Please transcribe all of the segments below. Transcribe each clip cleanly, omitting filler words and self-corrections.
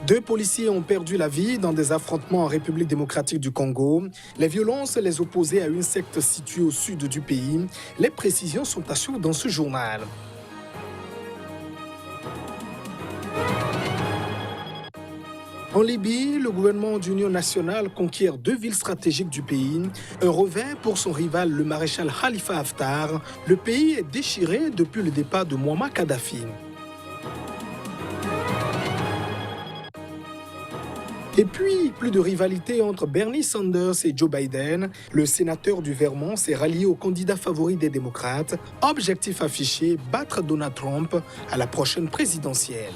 2 policiers ont perdu la vie dans des affrontements en République démocratique du Congo. Les violences les opposaient à une secte située au sud du pays. Les précisions sont à suivre dans ce journal. En Libye, le gouvernement d'union nationale conquiert 2 villes stratégiques du pays. Un revers pour son rival, le maréchal Khalifa Haftar. Le pays est déchiré depuis le départ de Mouammar Kadhafi. Et puis, plus de rivalité entre Bernie Sanders et Joe Biden. Le sénateur du Vermont s'est rallié au candidat favori des démocrates. Objectif affiché, battre Donald Trump à la prochaine présidentielle.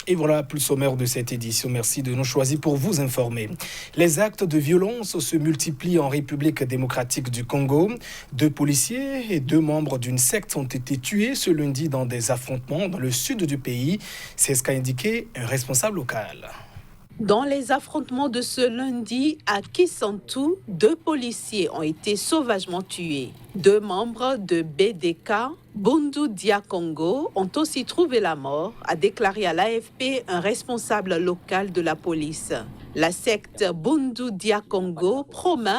Et voilà, plus sommaire de cette édition. Merci de nous choisir pour vous informer. Les actes de violence se multiplient en République démocratique du Congo. 2 policiers et 2 membres d'une secte ont été tués ce lundi dans des affrontements dans le sud du pays. C'est ce qu'a indiqué un responsable local. Dans les affrontements de ce lundi, à Kisantu, 2 policiers ont été sauvagement tués. 2 membres de BDK, Bundu Dia Congo, ont aussi trouvé la mort, a déclaré à l'AFP un responsable local de la police. La secte Bundu Dia Congo promet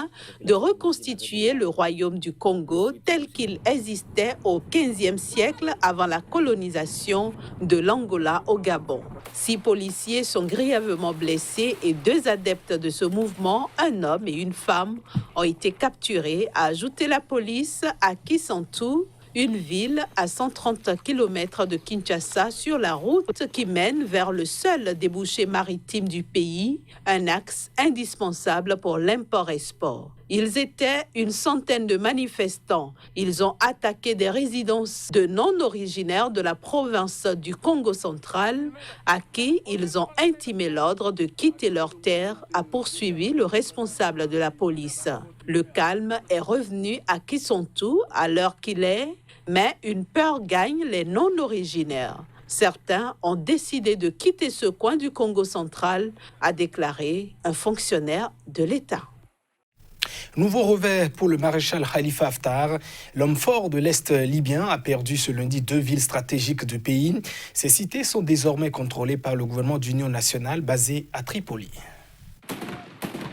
de reconstituer le royaume du Congo tel qu'il existait au XVe siècle avant la colonisation de l'Angola au Gabon. 6 policiers sont grièvement blessés et 2 adeptes de ce mouvement, un homme et une femme, ont été capturés, a ajouté la police à Kisantu, une ville à 130 km de Kinshasa sur la route qui mène vers le seul débouché maritime du pays, un axe indispensable pour l'import-export. Ils étaient une centaine de manifestants. Ils ont attaqué des résidences de non-originaires de la province du Congo central à qui ils ont intimé l'ordre de quitter leur terre, a poursuivi le responsable de la police. Le calme est revenu à Kisantu à l'heure qu'il est, mais une peur gagne les non-originaires. Certains ont décidé de quitter ce coin du Congo central, a déclaré un fonctionnaire de l'État. Nouveau revers pour le maréchal Khalifa Haftar. L'homme fort de l'Est libyen a perdu ce lundi 2 villes stratégiques du pays. Ces cités sont désormais contrôlées par le gouvernement d'union nationale basé à Tripoli.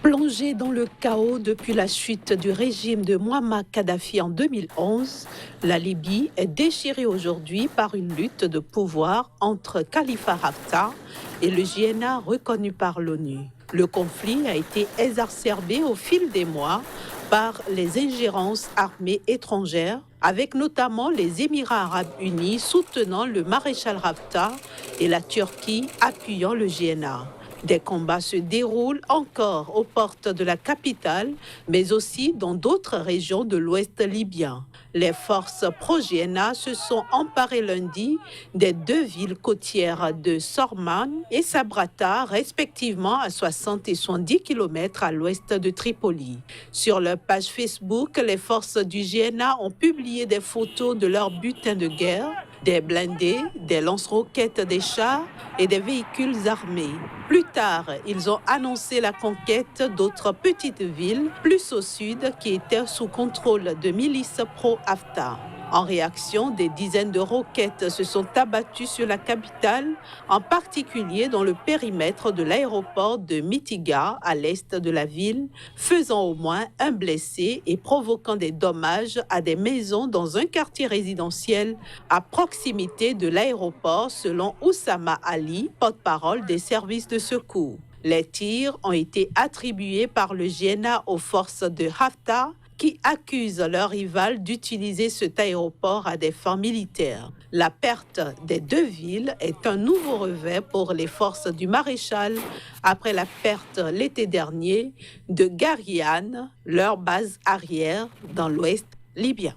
Plongée dans le chaos depuis la chute du régime de Mouammar Kadhafi en 2011, la Libye est déchirée aujourd'hui par une lutte de pouvoir entre Khalifa Haftar et le JNA reconnu par l'ONU. Le conflit a été exacerbé au fil des mois par les ingérences armées étrangères, avec notamment les Émirats arabes unis soutenant le maréchal Haftar et la Turquie appuyant le JNA. Des combats se déroulent encore aux portes de la capitale, mais aussi dans d'autres régions de l'ouest libyen. Les forces pro-JNA se sont emparées lundi des 2 villes côtières de Sorman et Sabrata, respectivement à 60 et 70 km à l'ouest de Tripoli. Sur leur page Facebook, les forces du JNA ont publié des photos de leurs butins de guerre, des blindés, des lance-roquettes, des chars et des véhicules armés. Plus tard, ils ont annoncé la conquête d'autres petites villes plus au sud qui étaient sous contrôle de milices pro-Haftar. En réaction, des dizaines de roquettes se sont abattues sur la capitale, en particulier dans le périmètre de l'aéroport de Mitiga, à l'est de la ville, faisant au moins un blessé et provoquant des dommages à des maisons dans un quartier résidentiel à proximité de l'aéroport, selon Oussama Ali, porte-parole des services de secours. Les tirs ont été attribués par le JNA aux forces de Haftar, qui accusent leur rival d'utiliser cet aéroport à des fins militaires. La perte des 2 villes est un nouveau revers pour les forces du maréchal après la perte l'été dernier de Gariane, leur base arrière dans l'ouest libyen.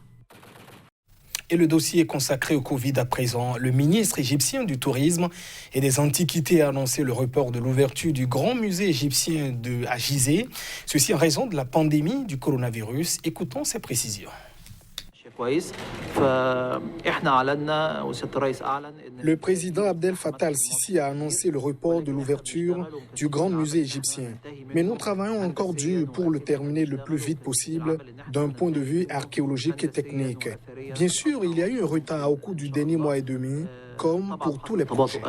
Et le dossier est consacré au Covid à présent. Le ministre égyptien du Tourisme et des Antiquités a annoncé le report de l'ouverture du grand musée égyptien à Gizeh. Ceci en raison de la pandémie du coronavirus. Écoutons ses précisions. Le président Abdel Fattah al-Sisi a annoncé le report de l'ouverture du grand musée égyptien. Mais nous travaillons encore dur pour le terminer le plus vite possible d'un point de vue archéologique et technique. Bien sûr, il y a eu un retard au cours du dernier mois et demi, comme pour tous les projets.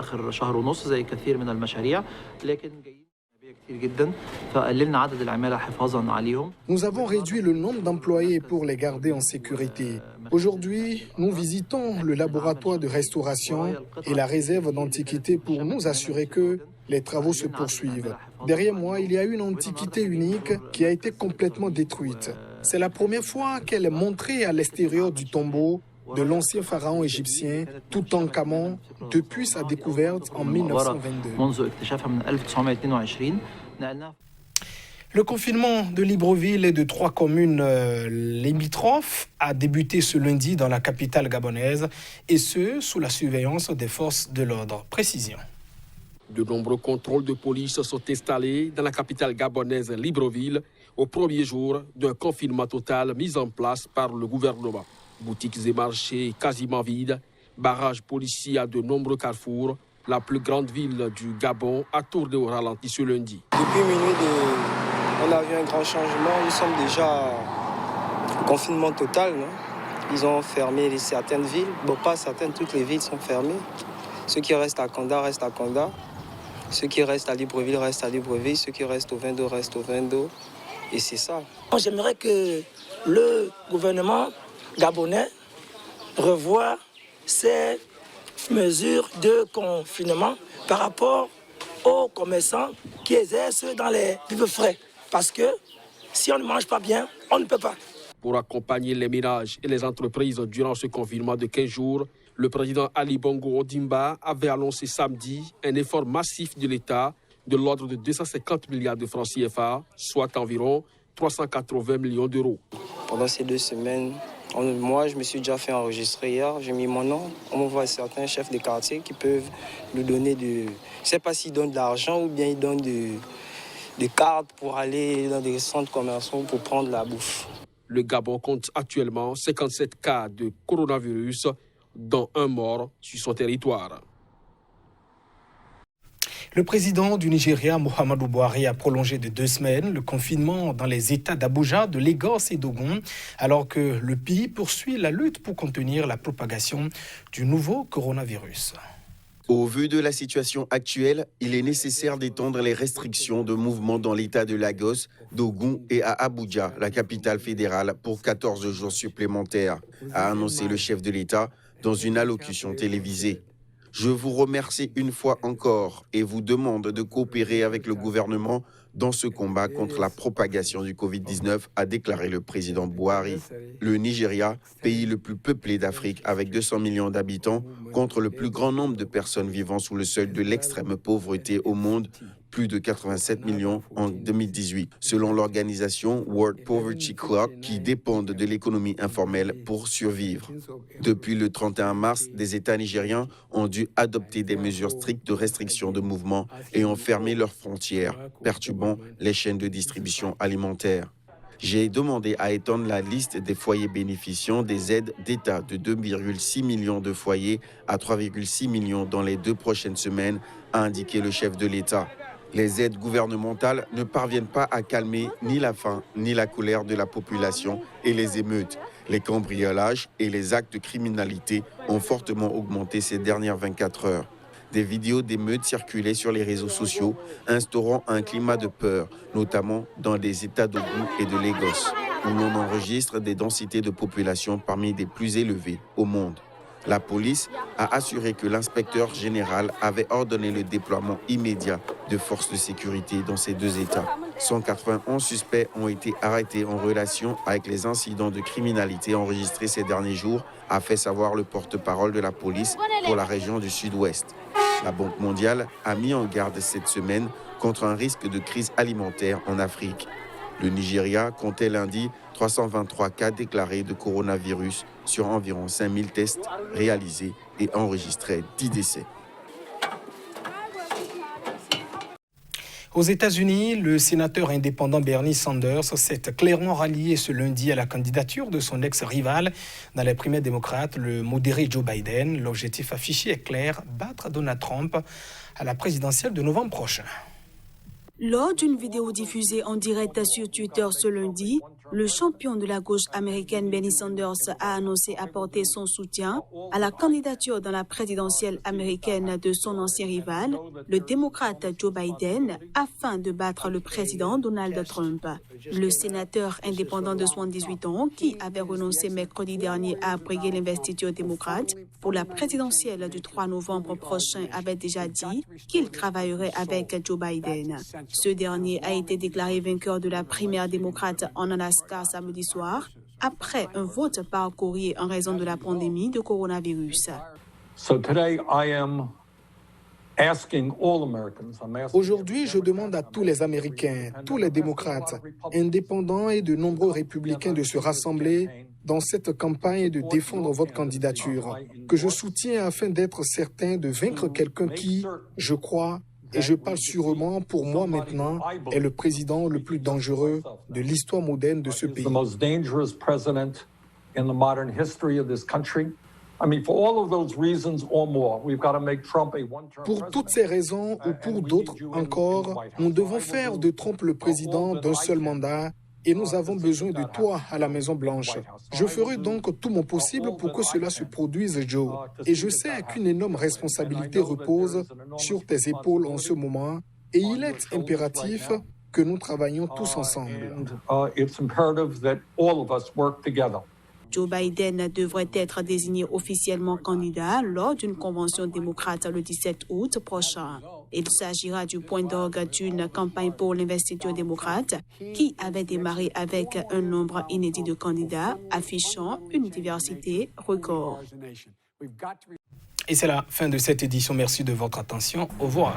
Nous avons réduit le nombre d'employés pour les garder en sécurité. Aujourd'hui, nous visitons le laboratoire de restauration et la réserve d'antiquités pour nous assurer que les travaux se poursuivent. Derrière moi, il y a une antiquité unique qui a été complètement détruite. C'est la première fois qu'elle est montrée à l'extérieur du tombeau de l'ancien pharaon égyptien Toutankhamon depuis sa découverte en 1922. Le confinement de Libreville et de 3 communes limitrophes a débuté ce lundi dans la capitale gabonaise, et ce, sous la surveillance des forces de l'ordre. Précision. De nombreux contrôles de police sont installés dans la capitale gabonaise Libreville au premier jour d'un confinement total mis en place par le gouvernement. Boutiques et marchés quasiment vides, barrages policiers à de nombreux carrefours. La plus grande ville du Gabon a tourné au ralenti ce lundi. Depuis minuit, on a vu un grand changement. Nous sommes déjà en confinement total. Non? Ils ont fermé certaines villes. Bon, pas certaines, toutes les villes sont fermées. Ceux qui restent à Kanda restent à Kanda. Ceux qui restent à Libreville restent à Libreville. Ceux qui restent au Vendo restent au Vendo. Et c'est ça. J'aimerais que le gouvernement gabonais revoie ces mesures de confinement par rapport aux commerçants qui exercent dans les vivres frais. Parce que si on ne mange pas bien, on ne peut pas. Pour accompagner les ménages et les entreprises durant ce confinement de 15 jours, le président Ali Bongo Ondimba avait annoncé samedi un effort massif de l'État de l'ordre de 250 milliards de francs CFA, soit environ 380 millions d'euros. Pendant ces 2 semaines, moi, je me suis déjà fait enregistrer hier. J'ai mis mon nom. On me voit certains chefs de quartier qui peuvent nous donner je ne sais pas s'ils donnent de l'argent ou bien ils donnent des cartes pour aller dans des centres commerciaux pour prendre la bouffe. Le Gabon compte actuellement 57 cas de coronavirus, dont un mort sur son territoire. Le président du Nigeria, Muhammadu Buhari, a prolongé de 2 semaines le confinement dans les États d'Abuja, de Lagos et d'Ogun, alors que le pays poursuit la lutte pour contenir la propagation du nouveau coronavirus. Au vu de la situation actuelle, il est nécessaire d'étendre les restrictions de mouvement dans l'État de Lagos, d'Ogun et à Abuja, la capitale fédérale, pour 14 jours supplémentaires, a annoncé le chef de l'État dans une allocution télévisée. Je vous remercie une fois encore et vous demande de coopérer avec le gouvernement dans ce combat contre la propagation du Covid-19, a déclaré le président Buhari. Le Nigeria, pays le plus peuplé d'Afrique avec 200 millions d'habitants, contre le plus grand nombre de personnes vivant sous le seuil de l'extrême pauvreté au monde, plus de 87 millions en 2018, selon l'organisation World Poverty Clock, qui dépendent de l'économie informelle pour survivre. Depuis le 31 mars, des États nigériens ont dû adopter des mesures strictes de restriction de mouvement et ont fermé leurs frontières, perturbant les chaînes de distribution alimentaire. J'ai demandé à étendre la liste des foyers bénéficiant des aides d'État de 2,6 millions de foyers à 3,6 millions dans les 2 prochaines semaines, a indiqué le chef de l'État. Les aides gouvernementales ne parviennent pas à calmer ni la faim ni la colère de la population et les émeutes. Les cambriolages et les actes de criminalité ont fortement augmenté ces dernières 24 heures. Des vidéos d'émeutes circulaient sur les réseaux sociaux, instaurant un climat de peur, notamment dans les États d'Ogun et de Lagos, où l'on enregistre des densités de population parmi les plus élevées au monde. La police a assuré que l'inspecteur général avait ordonné le déploiement immédiat de forces de sécurité dans ces 2 États. 191 suspects ont été arrêtés en relation avec les incidents de criminalité enregistrés ces derniers jours, a fait savoir le porte-parole de la police pour la région du Sud-Ouest. La Banque mondiale a mis en garde cette semaine contre un risque de crise alimentaire en Afrique. Le Nigeria comptait lundi 323 cas déclarés de coronavirus sur environ 5000 tests réalisés et enregistrait 10 décès. Aux États-Unis, le sénateur indépendant Bernie Sanders s'est clairement rallié ce lundi à la candidature de son ex-rival dans les primaires démocrates, le modéré Joe Biden. L'objectif affiché est clair, battre Donald Trump à la présidentielle de novembre prochain. Lors d'une vidéo diffusée en direct sur Twitter ce lundi, le champion de la gauche américaine Bernie Sanders a annoncé apporter son soutien à la candidature dans la présidentielle américaine de son ancien rival, le démocrate Joe Biden, afin de battre le président Donald Trump. Le sénateur indépendant de 78 ans, qui avait renoncé mercredi dernier à briguer l'investiture démocrate pour la présidentielle du 3 novembre prochain, avait déjà dit qu'il travaillerait avec Joe Biden. Ce dernier a été déclaré vainqueur de la primaire démocrate en Alaska samedi soir, après un vote par courrier en raison de la pandémie de coronavirus. Aujourd'hui, je demande à tous les Américains, tous les démocrates, indépendants et de nombreux républicains de se rassembler dans cette campagne et de défendre votre candidature, que je soutiens afin d'être certain de vaincre quelqu'un qui, je crois, et je parle sûrement pour moi maintenant, est le président le plus dangereux de l'histoire moderne de ce pays. Pour toutes ces raisons ou pour d'autres encore, nous devons faire de Trump le président d'un seul mandat et nous avons besoin de toi à la Maison-Blanche. Je ferai donc tout mon possible pour que cela se produise, Joe. Et je sais qu'une énorme responsabilité repose sur tes épaules en ce moment et il est impératif que nous travaillions tous ensemble. Joe Biden devrait être désigné officiellement candidat lors d'une convention démocrate le 17 août prochain. Il s'agira du point d'orgue d'une campagne pour l'investiture démocrate qui avait démarré avec un nombre inédit de candidats affichant une diversité record. Et c'est la fin de cette édition. Merci de votre attention. Au revoir.